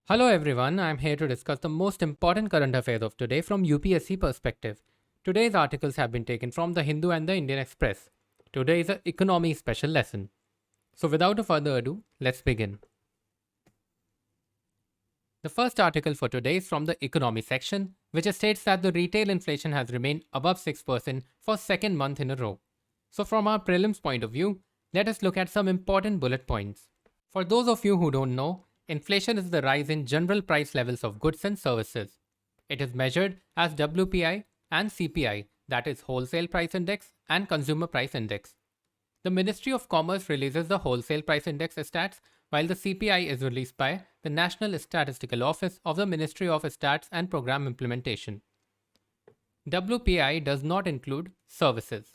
Hello everyone, I am here to discuss the most important current affairs of today from UPSC perspective. Today's articles have been taken from the Hindu and the Indian Express. Today is an economy special lesson. So without further ado, let's begin. The first article for today is from the economy section, which states that the retail inflation has remained above 6% for second month in a row. So from our prelims point of view, let us look at some important bullet points. For those of you who don't know, inflation is the rise in general price levels of goods and services. It is measured as WPI and CPI, that is Wholesale Price Index and Consumer Price Index. The Ministry of Commerce releases the Wholesale Price Index stats, while the CPI is released by the National Statistical Office of the Ministry of Stats and Program Implementation. WPI does not include services.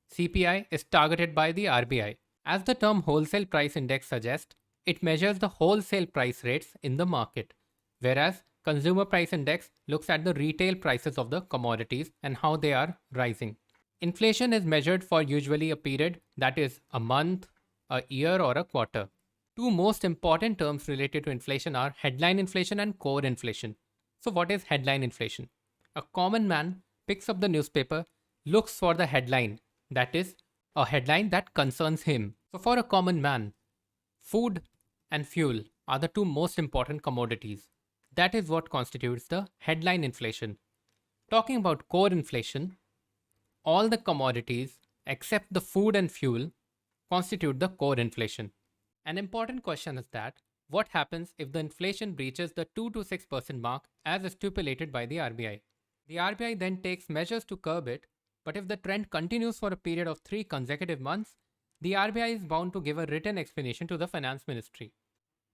CPI is targeted by the RBI. As the term Wholesale Price Index suggests, it measures the wholesale price rates in the market, whereas Consumer Price Index looks at the retail prices of the commodities and how they are rising. Inflation is measured for usually a period that is a month, a year, or a quarter. Two most important terms related to inflation are headline inflation and core inflation. So what is headline inflation? A common man picks up the newspaper, looks for the headline, that is, a headline that concerns him. So for a common man, food and fuel are the two most important commodities. That is what constitutes the headline inflation. Talking about core inflation, all the commodities except the food and fuel constitute the core inflation. An important question is that what happens if the inflation breaches the 2 to 6% mark as stipulated by the RBI? The RBI then takes measures to curb it, but if the trend continues for a period of 3 consecutive months, the RBI is bound to give a written explanation to the Finance Ministry.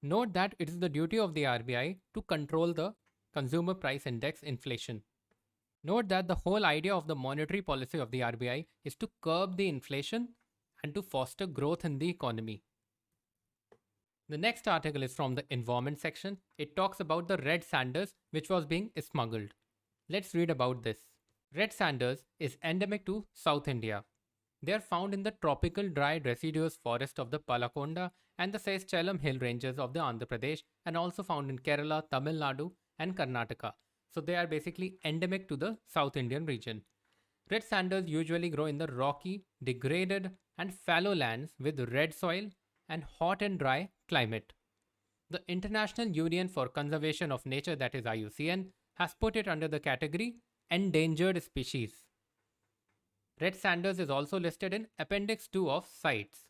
Note that it is the duty of the RBI to control the Consumer Price Index inflation. Note that the whole idea of the monetary policy of the RBI is to curb the inflation and to foster growth in the economy. The next article is from the environment section. It talks about the red sanders which was being smuggled. Let's read about this. Red sanders is endemic to South India. They are found in the tropical dry deciduous forest of the Palakonda and the 𝐶𝐻 hill ranges of the Andhra Pradesh, and also found in Kerala, Tamil Nadu and Karnataka. So they are basically endemic to the South Indian region. Red sanders usually grow in the rocky, degraded and fallow lands with red soil and hot and dry climate. The International Union for Conservation of Nature, that is IUCN, has put it under the category endangered species. Red sanders is also listed in Appendix 2 of CITES.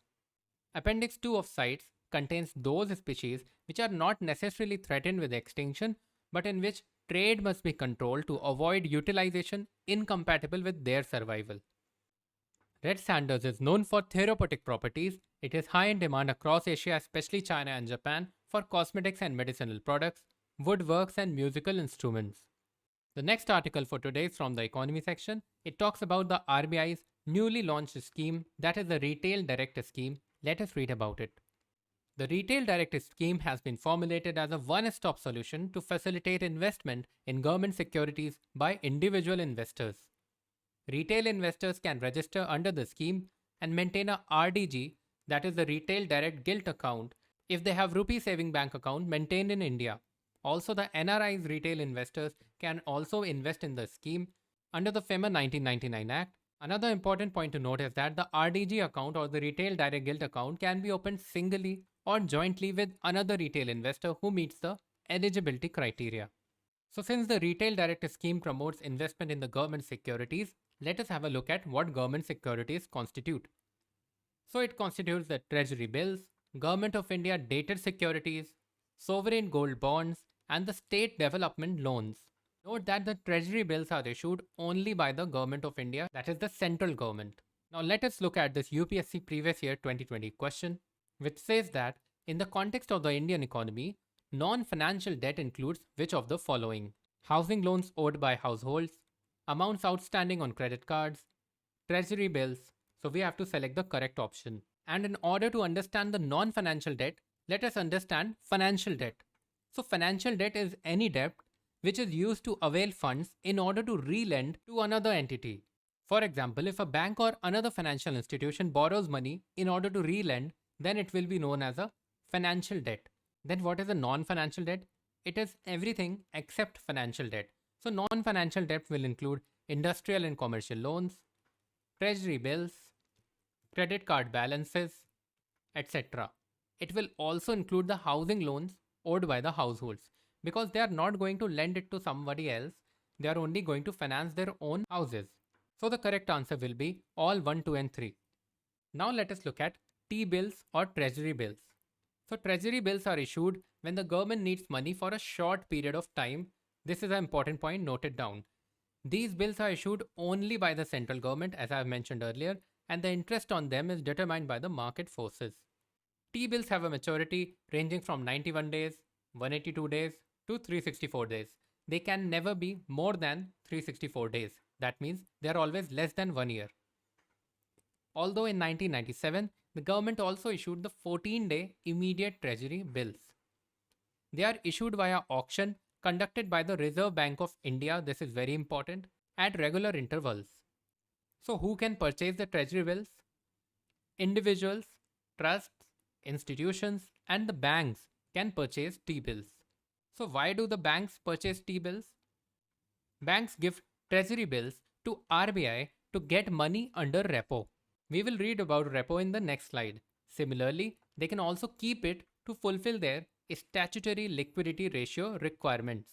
Appendix 2 of CITES contains those species which are not necessarily threatened with extinction, but in which trade must be controlled to avoid utilization incompatible with their survival. Red sanders is known for therapeutic properties. It is high in demand across Asia, especially China and Japan, for cosmetics and medicinal products, woodworks and musical instruments. The next article for today is from the economy section. It talks about the RBI's newly launched scheme, that is the Retail Direct Scheme. Let us read about it. The Retail Direct Scheme has been formulated as a one-stop solution to facilitate investment in government securities by individual investors. Retail investors can register under the scheme and maintain a RDG, that is the Retail Direct Gilt account, if they have rupee saving bank account maintained in India. Also, the NRI's retail investors can also invest in the scheme under the FEMA 1999 Act. Another important point to note is that the RDG account or the Retail Direct Gilt account can be opened singly or jointly with another retail investor who meets the eligibility criteria. So since the Retail Direct Scheme promotes investment in the government securities, let us have a look at what government securities constitute. So it constitutes the Treasury Bills, Government of India dated securities, sovereign gold bonds, and the state development loans. Note that the Treasury Bills are issued only by the Government of India, that is the central government. Now let us look at this UPSC previous year 2020 question, which says that in the context of the Indian economy, non-financial debt includes which of the following? Housing loans owed by households, amounts outstanding on credit cards, Treasury bills. So we have to select the correct option. And in order to understand the non-financial debt, let us understand financial debt. So financial debt is any debt which is used to avail funds in order to re-lend to another entity. For example, if a bank or another financial institution borrows money in order to re-lend, then it will be known as a financial debt. Then what is a non-financial debt? it is everything except financial debt. So non-financial debt will include industrial and commercial loans, treasury bills, credit card balances, etc. It will also include the housing loans owed by the households because they are not going to lend it to somebody else, they are only going to finance their own houses. So the correct answer will be all 1, 2 and 3. Now let us look at T-bills or treasury bills. So treasury bills are issued when the government needs money for a short period of time. This is an important point, note it down. These bills are issued only by the central government as I have mentioned earlier, and the interest on them is determined by the market forces. T-bills have a maturity ranging from 91 days, 182 days to 364 days. They can never be more than 364 days. That means they are always less than 1 year. Although in 1997, the government also issued the 14-day immediate treasury bills. They are issued via auction conducted by the Reserve Bank of India, this is very important, at regular intervals. So who can purchase the treasury bills? Individuals, trusts, institutions and the banks can purchase T-bills. So why do the banks purchase T-bills? Banks give treasury bills to RBI to get money under repo. We will read about repo in the next slide. Similarly, they can also keep it to fulfill their statutory liquidity ratio requirements.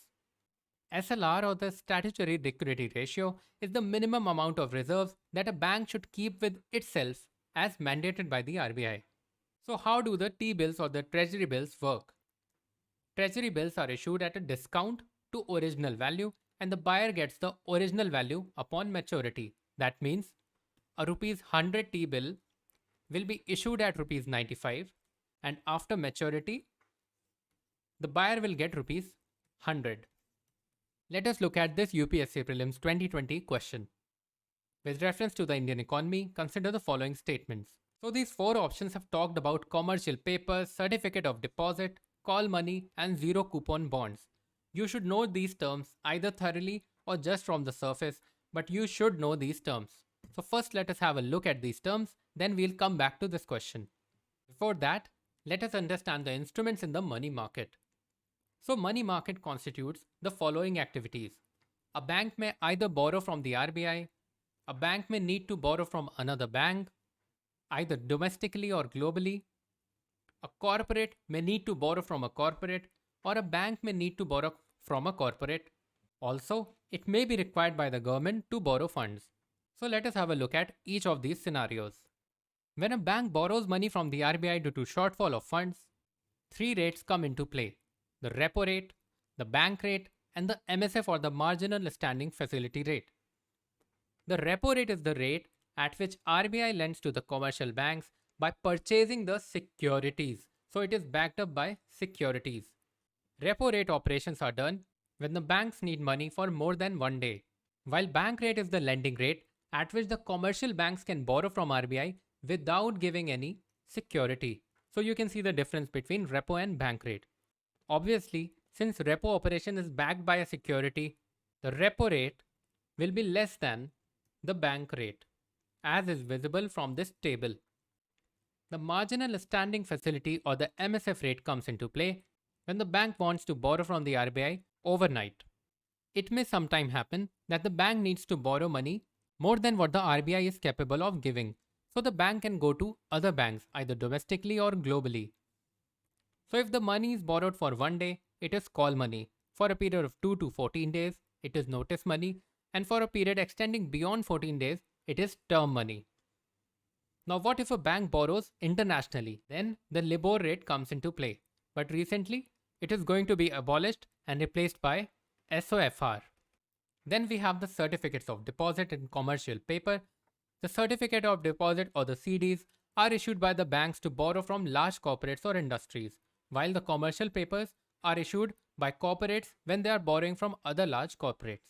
SLR or the statutory liquidity ratio is the minimum amount of reserves that a bank should keep with itself as mandated by the RBI. So how do the T-bills or the treasury bills work? Treasury bills are issued at a discount to original value and the buyer gets the original value upon maturity. That means a rupees 100 T-bill will be issued at rupees 95 and after maturity, the buyer will get rupees 100. Let us look at this UPSC Prelims 2020 question. With reference to the Indian economy, consider the following statements. So these 4 options have talked about commercial papers, certificate of deposit, call money and zero coupon bonds. You should know these terms either thoroughly or just from the surface, but you should know these terms. So first let us have a look at these terms, then we'll come back to this question. Before that, let us understand the instruments in the money market. So money market constitutes the following activities. A bank may either borrow from the RBI, a bank may need to borrow from another bank, either domestically or globally. A corporate may need to borrow from a corporate or a bank may need to borrow from a corporate. Also, it may be required by the government to borrow funds. So let us have a look at each of these scenarios. When a bank borrows money from the RBI due to shortfall of funds, 3 rates come into play: the repo rate, the bank rate and the MSF or the marginal standing facility rate. The repo rate is the rate at which RBI lends to the commercial banks by purchasing the securities. So it is backed up by securities. Repo rate operations are done when the banks need money for more than 1 day, while bank rate is the lending rate at which the commercial banks can borrow from RBI without giving any security. So you can see the difference between repo and bank rate. Obviously, since repo operation is backed by a security, the repo rate will be less than the bank rate, as is visible from this table. The marginal standing facility or the MSF rate comes into play when the bank wants to borrow from the RBI overnight. It may sometime happen that the bank needs to borrow money more than what the RBI is capable of giving, so the bank can go to other banks either domestically or globally. So if the money is borrowed for 1 day, it is call money. For a period of 2 to 14 days, it is notice money, and for a period extending beyond 14 days, it is term money. Now what if a bank borrows internationally? Then the LIBOR rate comes into play. But recently, it is going to be abolished and replaced by SOFR. Then we have the certificates of deposit and commercial paper. The certificate of deposit or the CDs are issued by the banks to borrow from large corporates or industries, while the commercial papers are issued by corporates when they are borrowing from other large corporates.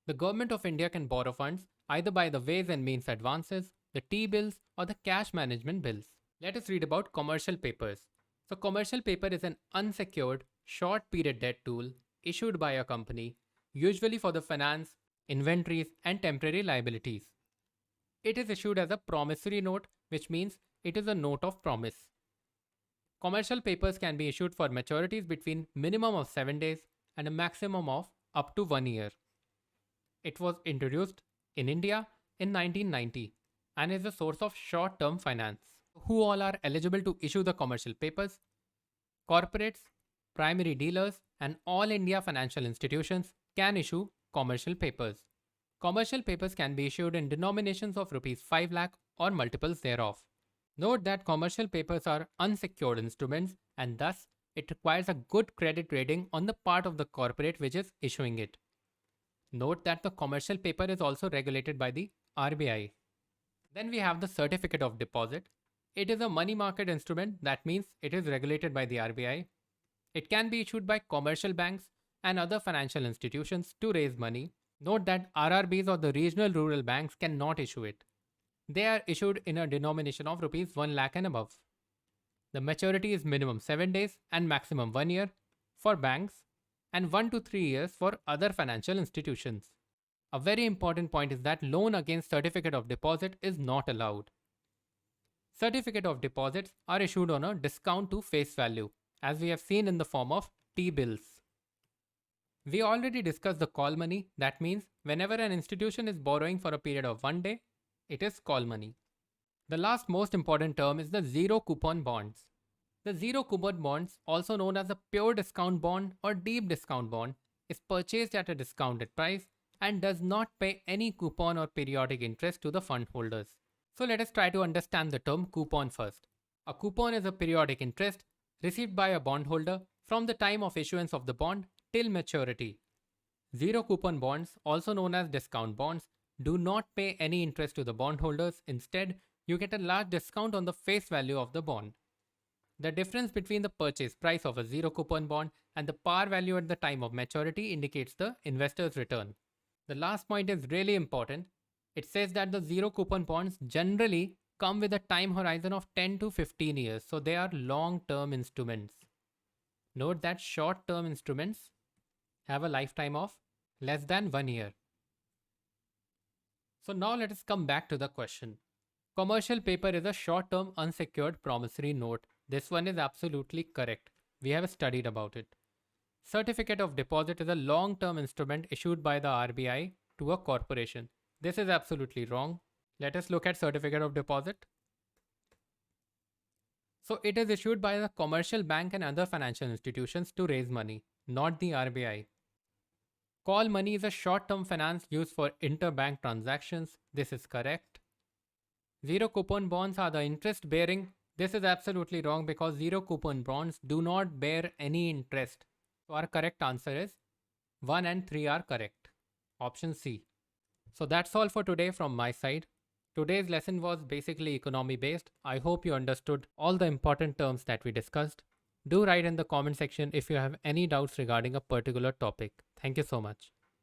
The Government of India can borrow funds either by the ways and means advances, the T-bills or the cash management bills. Let us read about commercial papers. So commercial paper is an unsecured short period debt tool issued by a company, usually for the finance, inventories and temporary liabilities. It is issued as a promissory note, which means it is a note of promise. Commercial papers can be issued for maturities between minimum of 7 days and a maximum of up to 1 year. It was introduced in India in 1990 and is a source of short-term finance. Who all are eligible to issue the commercial papers? Corporates, primary dealers, and all India financial institutions can issue commercial papers. Commercial papers can be issued in denominations of rupees 5 lakh or multiples thereof. Note that commercial papers are unsecured instruments and thus it requires a good credit rating on the part of the corporate which is issuing it. Note that the commercial paper is also regulated by the RBI. Then we have the certificate of deposit. It is a money market instrument, that means it is regulated by the RBI. It can be issued by commercial banks and other financial institutions to raise money. Note that RRBs or the regional rural banks cannot issue it. They are issued in a denomination of rupees 1 lakh and above. The maturity is minimum 7 days and maximum 1 year for banks and 1 to 3 years for other financial institutions. A very important point is that loan against certificate of deposit is not allowed. Certificate of deposits are issued on a discount to face value, as we have seen in the form of T-bills. We already discussed the call money. That means whenever an institution is borrowing for a period of 1 day, it is call money. The last most important term is the zero coupon bonds. The zero coupon bonds, also known as a pure discount bond or deep discount bond, is purchased at a discounted price and does not pay any coupon or periodic interest to the fund holders. So let us try to understand the term coupon first. A coupon is a periodic interest received by a bondholder from the time of issuance of the bond till maturity. Zero coupon bonds, also known as discount bonds, do not pay any interest to the bondholders. Instead, you get a large discount on the face value of the bond. The difference between the purchase price of a zero coupon bond and the par value at the time of maturity indicates the investor's return. The last point is really important. It says that the zero coupon bonds generally come with a time horizon of 10 to 15 years, so they are long-term instruments. Note that short-term instruments have a lifetime of less than 1 year. So now let us come back to the question. Commercial paper is a short-term unsecured promissory note. This one is absolutely correct. We have studied about it. Certificate of deposit is a long-term instrument issued by the RBI to a corporation. This is absolutely wrong. Let us look at certificate of deposit. So it is issued by the commercial bank and other financial institutions to raise money, not the RBI. Call money is a short-term finance used for interbank transactions. This is correct. Zero coupon bonds are the interest bearing. This is absolutely wrong because zero coupon bonds do not bear any interest. So our correct answer is 1 and 3 are correct. Option C. So that's all for today from my side. Today's lesson was basically economy based. I hope you understood all the important terms that we discussed. Do write in the comment section if you have any doubts regarding a particular topic. Thank you so much.